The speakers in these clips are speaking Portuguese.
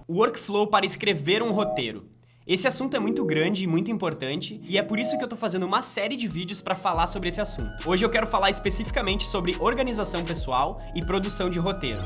Workflow para escrever um roteiro. Esse assunto é muito grande e muito importante, e é por isso que eu tô fazendo uma série de vídeos para falar sobre esse assunto. Hoje eu quero falar especificamente sobre organização pessoal e produção de roteiros.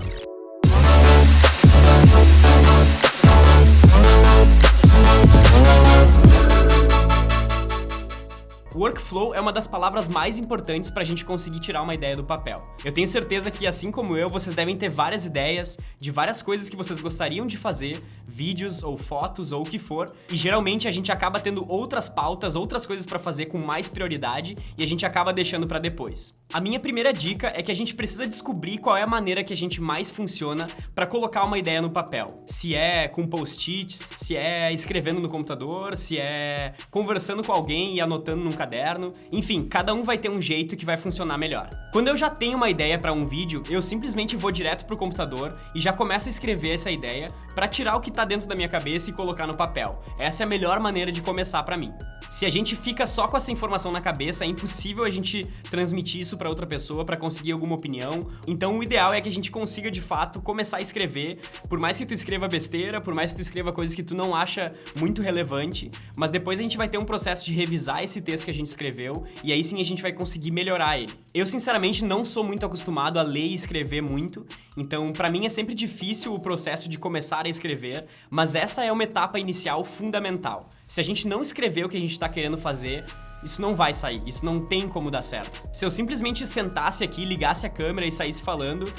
Workflow é uma das palavras mais importantes para a gente conseguir tirar uma ideia do papel. Eu tenho certeza que, assim como eu, vocês devem ter várias ideias de várias coisas que vocês gostariam de fazer, vídeos ou fotos ou o que for, e geralmente a gente acaba tendo outras pautas, outras coisas para fazer com mais prioridade e a gente acaba deixando para depois. A minha primeira dica é que a gente precisa descobrir qual é a maneira que a gente mais funciona para colocar uma ideia no papel. Se é com post-its, se é escrevendo no computador, se é conversando com alguém e anotando num caderno, enfim, cada um vai ter um jeito que vai funcionar melhor. Quando eu já tenho uma ideia para um vídeo, eu simplesmente vou direto pro computador e já começo a escrever essa ideia para tirar o que tá dentro da minha cabeça e colocar no papel. Essa é a melhor maneira de começar para mim. Se a gente fica só com essa informação na cabeça, é impossível a gente transmitir isso para outra pessoa para conseguir alguma opinião. Então o ideal é que a gente consiga de fato começar a escrever, por mais que tu escreva besteira, por mais que tu escreva coisas que tu não acha muito relevante, mas depois a gente vai ter um processo de revisar esse texto que a gente escreveu e aí sim a gente vai conseguir melhorar ele. Eu sinceramente não sou muito acostumado a ler e escrever muito, então para mim é sempre difícil o processo de começar a escrever, mas essa é uma etapa inicial fundamental. Se a gente não escrever o que a gente está querendo fazer, isso não vai sair, isso não tem como dar certo. Se eu simplesmente sentasse aqui, ligasse a câmera e saísse falando,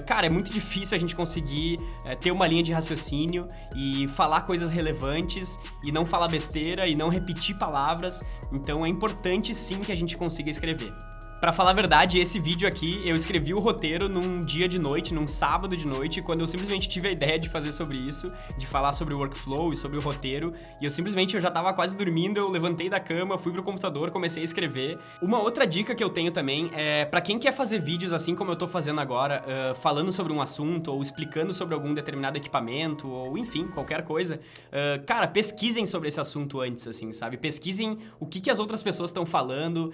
cara, é muito difícil a gente conseguir ter uma linha de raciocínio e falar coisas relevantes e não falar besteira e não repetir palavras, então é importante sim que a gente consiga escrever. Pra falar a verdade, esse vídeo aqui, eu escrevi o roteiro num dia de noite, num sábado de noite, quando eu simplesmente tive a ideia de fazer sobre isso, de falar sobre o workflow e sobre o roteiro, e eu já tava quase dormindo, eu levantei da cama, fui pro computador, comecei a escrever. Uma outra dica que eu tenho também é pra quem quer fazer vídeos assim como eu tô fazendo agora, falando sobre um assunto, ou explicando sobre algum determinado equipamento, ou enfim, qualquer coisa, cara, pesquisem sobre esse assunto antes, assim, sabe? Pesquisem o que as outras pessoas estão falando,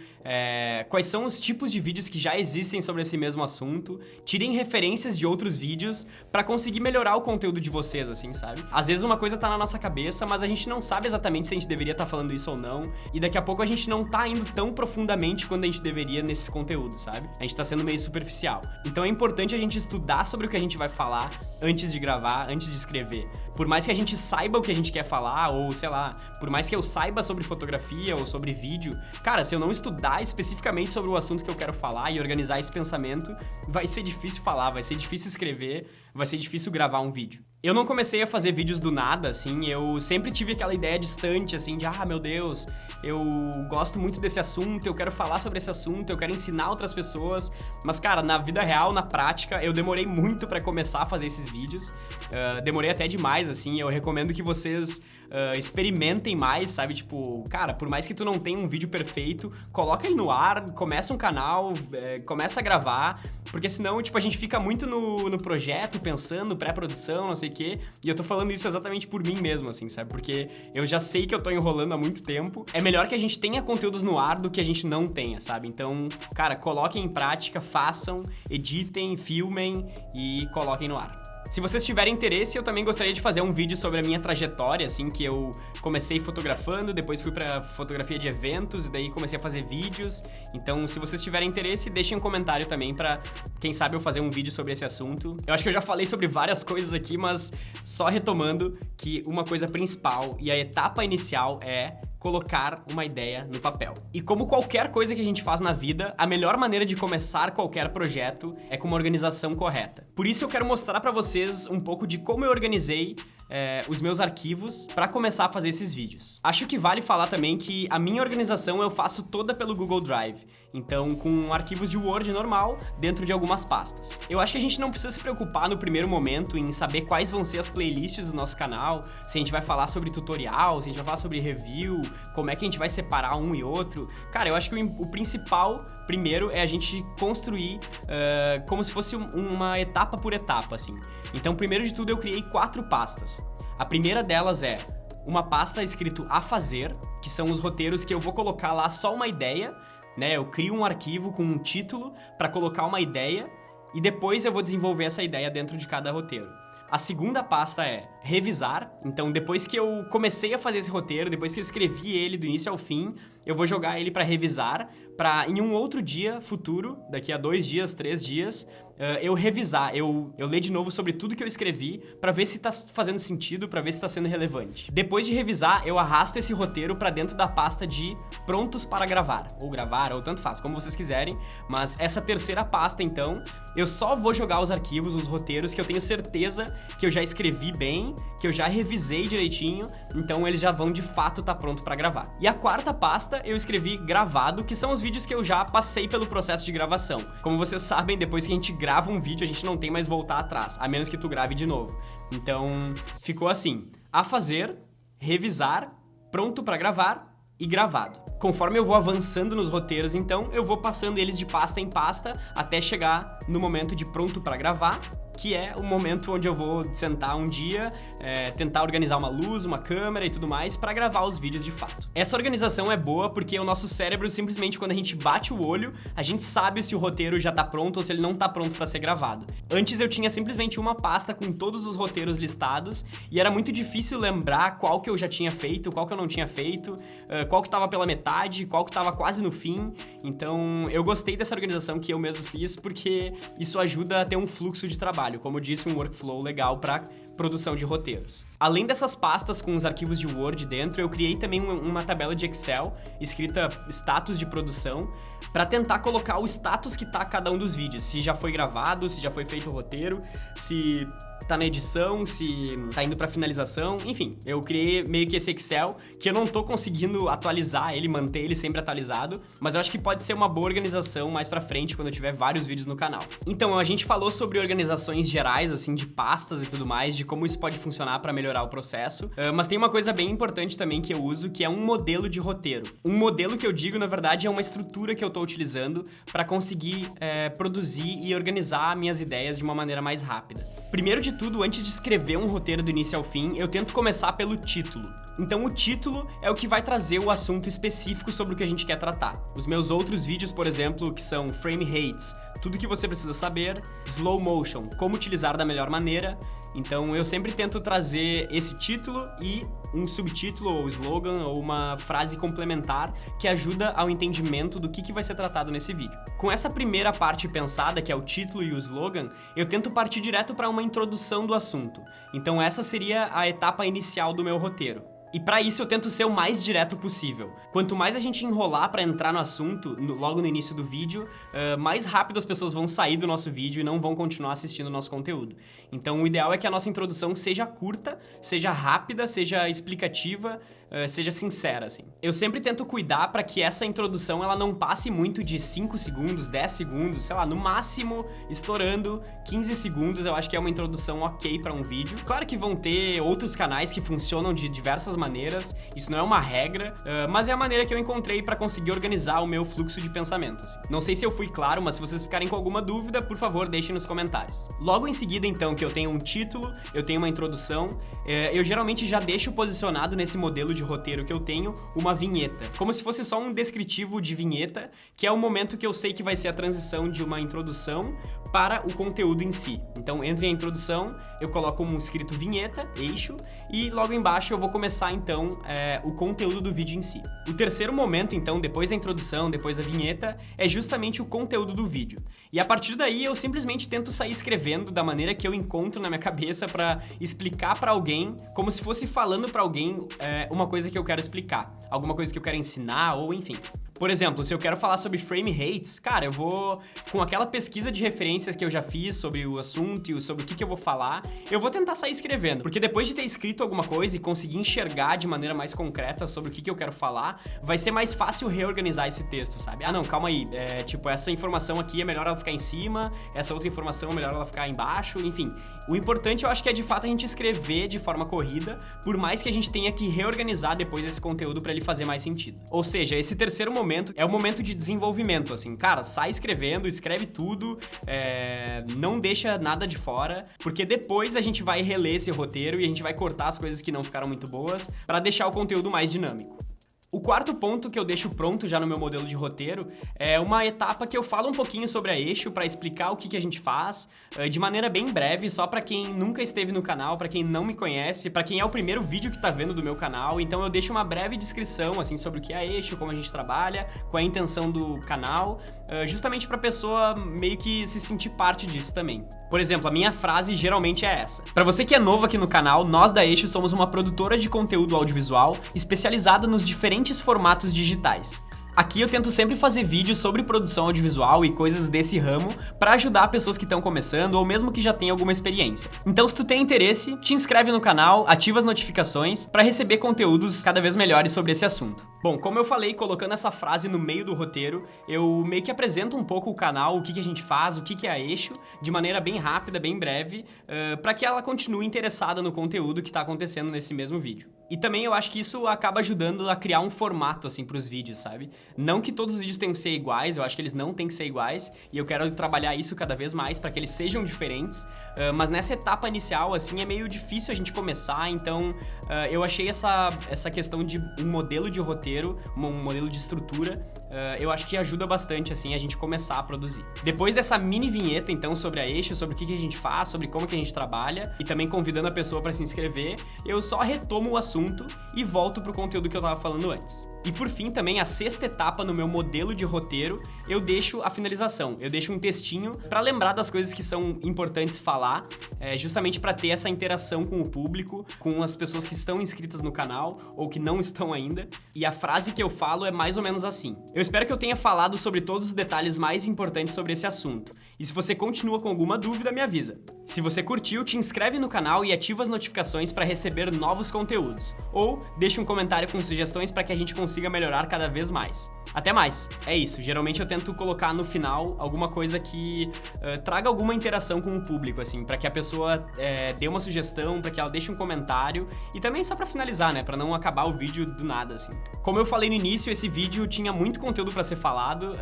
quais são os tipos de vídeos que já existem sobre esse mesmo assunto, tirem referências de outros vídeos pra conseguir melhorar o conteúdo de vocês, assim, sabe? Às vezes uma coisa tá na nossa cabeça, mas a gente não sabe exatamente se a gente deveria estar falando isso ou não, e daqui a pouco a gente não tá indo tão profundamente quanto a gente deveria nesses conteúdos, sabe? A gente tá sendo meio superficial. Então é importante a gente estudar sobre o que a gente vai falar antes de gravar, antes de escrever. Por mais que a gente saiba o que a gente quer falar, ou sei lá, por mais que eu saiba sobre fotografia ou sobre vídeo, cara, se eu não estudar especificamente sobre o assunto que eu quero falar e organizar esse pensamento, vai ser difícil falar, vai ser difícil escrever, vai ser difícil gravar um vídeo. Eu não comecei a fazer vídeos do nada, assim, eu sempre tive aquela ideia distante, assim, de meu Deus, eu gosto muito desse assunto, eu quero falar sobre esse assunto, eu quero ensinar outras pessoas, mas, cara, na vida real, na prática, eu demorei muito pra começar a fazer esses vídeos, demorei até demais, assim, eu recomendo que vocês experimentem mais, sabe, tipo, cara, por mais que tu não tenha um vídeo perfeito, coloca ele no ar, começa um canal, começa a gravar, porque senão, tipo, a gente fica muito no projeto, pensando, pré-produção, não sei o quê, e eu tô falando isso exatamente por mim mesmo, assim, sabe? Porque eu já sei que eu tô enrolando há muito tempo. É melhor que a gente tenha conteúdos no ar do que a gente não tenha, sabe? Então, cara, coloquem em prática, façam, editem, filmem e coloquem no ar. Se vocês tiverem interesse, eu também gostaria de fazer um vídeo sobre a minha trajetória, assim, que eu comecei fotografando, depois fui pra fotografia de eventos, e daí comecei a fazer vídeos. Então, se vocês tiverem interesse, deixem um comentário também pra, quem sabe, eu fazer um vídeo sobre esse assunto. Eu acho que eu já falei sobre várias coisas aqui, mas só retomando que uma coisa principal e a etapa inicial é colocar uma ideia no papel. E como qualquer coisa que a gente faz na vida, a melhor maneira de começar qualquer projeto é com uma organização correta. Por isso eu quero mostrar pra vocês um pouco de como eu organizei os meus arquivos para começar a fazer esses vídeos. Acho que vale falar também que a minha organização eu faço toda pelo Google Drive, então com arquivos de Word normal dentro de algumas pastas. Eu acho que a gente não precisa se preocupar no primeiro momento em saber quais vão ser as playlists do nosso canal, se a gente vai falar sobre tutorial, se a gente vai falar sobre review, como é que a gente vai separar um e outro. Cara, eu acho que o principal, primeiro, é a gente construir como se fosse uma etapa por etapa, assim. Então, primeiro de tudo, eu criei 4 pastas. A primeira delas é uma pasta escrito a fazer, que são os roteiros que eu vou colocar lá só uma ideia, né? Eu crio um arquivo com um título para colocar uma ideia e depois eu vou desenvolver essa ideia dentro de cada roteiro. A segunda pasta é revisar. Então, depois que eu comecei a fazer esse roteiro, depois que eu escrevi ele do início ao fim, eu vou jogar ele pra revisar, pra em um outro dia futuro, daqui a 2 dias, 3 dias, eu revisar, eu ler de novo sobre tudo que eu escrevi pra ver se tá fazendo sentido, pra ver se tá sendo relevante. Depois de revisar, eu arrasto esse roteiro pra dentro da pasta de prontos para gravar, ou tanto faz, como vocês quiserem, mas essa terceira pasta, então, eu só vou jogar os arquivos, os roteiros que eu tenho certeza que eu já escrevi bem, que eu já revisei direitinho, então eles já vão de fato tá pronto pra gravar. E a quarta pasta eu escrevi gravado, que são os vídeos que eu já passei pelo processo de gravação. Como vocês sabem, depois que a gente grava um vídeo, a gente não tem mais voltar atrás, a menos que tu grave de novo. Então, ficou assim: a fazer, revisar, pronto pra gravar e gravado. Conforme eu vou avançando nos roteiros, então, eu vou passando eles de pasta em pasta até chegar no momento de pronto pra gravar, que é o momento onde eu vou sentar um dia, tentar organizar uma luz, uma câmera e tudo mais pra gravar os vídeos de fato. Essa organização é boa porque o nosso cérebro, simplesmente quando a gente bate o olho, a gente sabe se o roteiro já tá pronto ou se ele não tá pronto pra ser gravado. Antes eu tinha simplesmente uma pasta com todos os roteiros listados e era muito difícil lembrar qual que eu já tinha feito, qual que eu não tinha feito, qual que tava pela metade, qual que tava quase no fim. Então eu gostei dessa organização que eu mesmo fiz porque isso ajuda a ter um fluxo de trabalho, como eu disse, um workflow legal para produção de roteiros. Além dessas pastas com os arquivos de Word dentro, eu criei também uma tabela de Excel escrita status de produção para tentar colocar o status que tá cada um dos vídeos, se já foi gravado, se já foi feito o roteiro, se tá na edição, se tá indo pra finalização, enfim, eu criei meio que esse Excel, que eu não tô conseguindo atualizar ele, manter ele sempre atualizado, mas eu acho que pode ser uma boa organização mais pra frente, quando eu tiver vários vídeos no canal. Então, a gente falou sobre organizações gerais, assim, de pastas e tudo mais, de como isso pode funcionar pra melhorar o processo, mas tem uma coisa bem importante também que eu uso, que é um modelo de roteiro. Um modelo que eu digo, na verdade, é uma estrutura que eu tô utilizando pra conseguir produzir e organizar minhas ideias de uma maneira mais rápida. Primeiro de tudo, antes de escrever um roteiro do início ao fim, eu tento começar pelo título. Então o título é o que vai trazer o assunto específico sobre o que a gente quer tratar. Os meus outros vídeos, por exemplo, que são Frame Rates, tudo que você precisa saber, Slow Motion, como utilizar da melhor maneira. Então eu sempre tento trazer esse título e um subtítulo ou slogan ou uma frase complementar que ajuda ao entendimento do que vai ser tratado nesse vídeo. Com essa primeira parte pensada, que é o título e o slogan, eu tento partir direto para uma introdução do assunto. Então essa seria a etapa inicial do meu roteiro. E pra isso eu tento ser o mais direto possível. Quanto mais a gente enrolar pra entrar no assunto, logo no início do vídeo, mais rápido as pessoas vão sair do nosso vídeo e não vão continuar assistindo o nosso conteúdo. Então o ideal é que a nossa introdução seja curta, seja rápida, seja explicativa, seja sincera, assim. Eu sempre tento cuidar pra que essa introdução ela não passe muito de 5 segundos, 10 segundos, sei lá, no máximo, estourando 15 segundos, eu acho que é uma introdução ok pra um vídeo. Claro que vão ter outros canais que funcionam de diversas maneiras, isso não é uma regra, mas é a maneira que eu encontrei pra conseguir organizar o meu fluxo de pensamentos. Não sei se eu fui claro, mas se vocês ficarem com alguma dúvida, por favor, deixem nos comentários. Logo em seguida, então, que eu tenho um título, eu tenho uma introdução, eu geralmente já deixo posicionado nesse modelo de roteiro que eu tenho uma vinheta, como se fosse só um descritivo de vinheta, que é o momento que eu sei que vai ser a transição de uma introdução para o conteúdo em si. Então, entre a introdução, eu coloco um escrito vinheta, eixo, e logo embaixo eu vou começar, então, o conteúdo do vídeo em si. O terceiro momento, então, depois da introdução, depois da vinheta, é justamente o conteúdo do vídeo. E a partir daí, eu simplesmente tento sair escrevendo da maneira que eu encontro na minha cabeça pra explicar pra alguém, como se fosse falando pra alguém uma coisa que eu quero explicar, alguma coisa que eu quero ensinar, ou enfim. Por exemplo, se eu quero falar sobre frame rates, cara, eu vou, com aquela pesquisa de referências que eu já fiz sobre o assunto e sobre o que eu vou falar, eu vou tentar sair escrevendo. Porque depois de ter escrito alguma coisa e conseguir enxergar de maneira mais concreta sobre o que eu quero falar, vai ser mais fácil reorganizar esse texto, sabe? Ah, não, calma aí, tipo, essa informação aqui é melhor ela ficar em cima, essa outra informação é melhor ela ficar embaixo, enfim. O importante eu acho que é de fato a gente escrever de forma corrida, por mais que a gente tenha que reorganizar depois esse conteúdo pra ele fazer mais sentido. Ou seja, esse terceiro momento é o momento de desenvolvimento, assim, cara, sai escrevendo, escreve tudo, não deixa nada de fora, porque depois a gente vai reler esse roteiro e a gente vai cortar as coisas que não ficaram muito boas pra deixar o conteúdo mais dinâmico. O quarto ponto que eu deixo pronto já no meu modelo de roteiro é uma etapa que eu falo um pouquinho sobre a Eixo para explicar o que a gente faz, de maneira bem breve, só para quem nunca esteve no canal, para quem não me conhece, para quem é o primeiro vídeo que tá vendo do meu canal. Então eu deixo uma breve descrição assim sobre o que é a Eixo, como a gente trabalha, qual é a intenção do canal, justamente para a pessoa meio que se sentir parte disso também. Por exemplo, a minha frase geralmente é essa: para você que é novo aqui no canal, nós da Eixo somos uma produtora de conteúdo audiovisual especializada nos diferentes formatos digitais. Aqui eu tento sempre fazer vídeos sobre produção audiovisual e coisas desse ramo para ajudar pessoas que estão começando ou mesmo que já têm alguma experiência. Então, se tu tem interesse, te inscreve no canal, ativa as notificações para receber conteúdos cada vez melhores sobre esse assunto. Bom, como eu falei, colocando essa frase no meio do roteiro, eu meio que apresento um pouco o canal, o que a gente faz, o que é a Eixo, de maneira bem rápida, bem breve, para que ela continue interessada no conteúdo que está acontecendo nesse mesmo vídeo. E também eu acho que isso acaba ajudando a criar um formato, assim, pros vídeos, sabe? Não que todos os vídeos tenham que ser iguais, eu acho que eles não têm que ser iguais, e eu quero trabalhar isso cada vez mais para que eles sejam diferentes, mas nessa etapa inicial, assim, é meio difícil a gente começar, então eu achei essa questão de um modelo de roteiro, um modelo de estrutura, eu acho que ajuda bastante, assim, a gente começar a produzir. Depois dessa mini vinheta, então, sobre a Eixo, sobre o que a gente faz, sobre como que a gente trabalha, e também convidando a pessoa para se inscrever, eu só retomo o assunto e volto pro conteúdo que eu tava falando antes. E por fim, também, a sexta etapa no meu modelo de roteiro, eu deixo a finalização. Eu deixo um textinho pra lembrar das coisas que são importantes falar, justamente pra ter essa interação com o público, com as pessoas que estão inscritas no canal ou que não estão ainda. E a frase que eu falo é mais ou menos assim: eu espero que eu tenha falado sobre todos os detalhes mais importantes sobre esse assunto. E se você continua com alguma dúvida, me avisa. Se você curtiu, te inscreve no canal e ativa as notificações para receber novos conteúdos. Ou deixa um comentário com sugestões para que a gente consiga melhorar cada vez mais. Até mais! É isso, geralmente eu tento colocar no final alguma coisa que traga alguma interação com o público, assim, para que a pessoa dê uma sugestão, para que ela deixe um comentário, e também só para finalizar, né, para não acabar o vídeo do nada, assim. Como eu falei no início, esse vídeo tinha muito conteúdo para ser falado,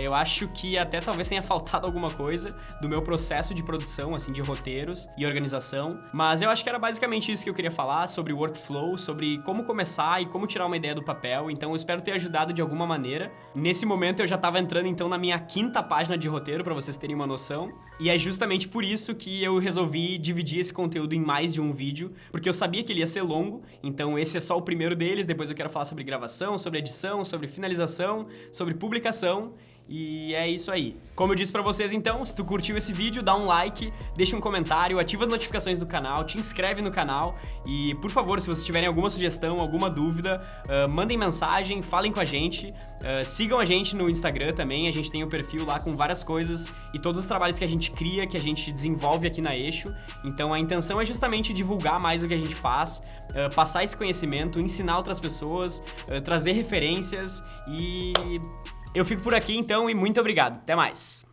eu acho que até talvez tenha faltado alguma coisa do meu processo de produção, assim, de roteiros e organização, mas eu acho que era basicamente isso que eu queria falar, sobre o workflow, sobre como começar e como tirar uma ideia do papel, então eu espero ter ajudado de alguma maneira. Nesse momento eu já tava entrando então na minha quinta página de roteiro, pra vocês terem uma noção, e é justamente por isso que eu resolvi dividir esse conteúdo em mais de um vídeo, porque eu sabia que ele ia ser longo, então esse é só o primeiro deles, depois eu quero falar sobre gravação, sobre edição, sobre finalização, sobre publicação. E é isso aí. Como eu disse pra vocês então, se tu curtiu esse vídeo, dá um like, deixa um comentário, ativa as notificações do canal, te inscreve no canal e, por favor, se vocês tiverem alguma sugestão, alguma dúvida, mandem mensagem, falem com a gente, sigam a gente no Instagram também, a gente tem um perfil lá com várias coisas e todos os trabalhos que a gente cria, que a gente desenvolve aqui na Eixo. Então a intenção é justamente divulgar mais o que a gente faz, passar esse conhecimento, ensinar outras pessoas, trazer referências e... eu fico por aqui então e muito obrigado. Até mais!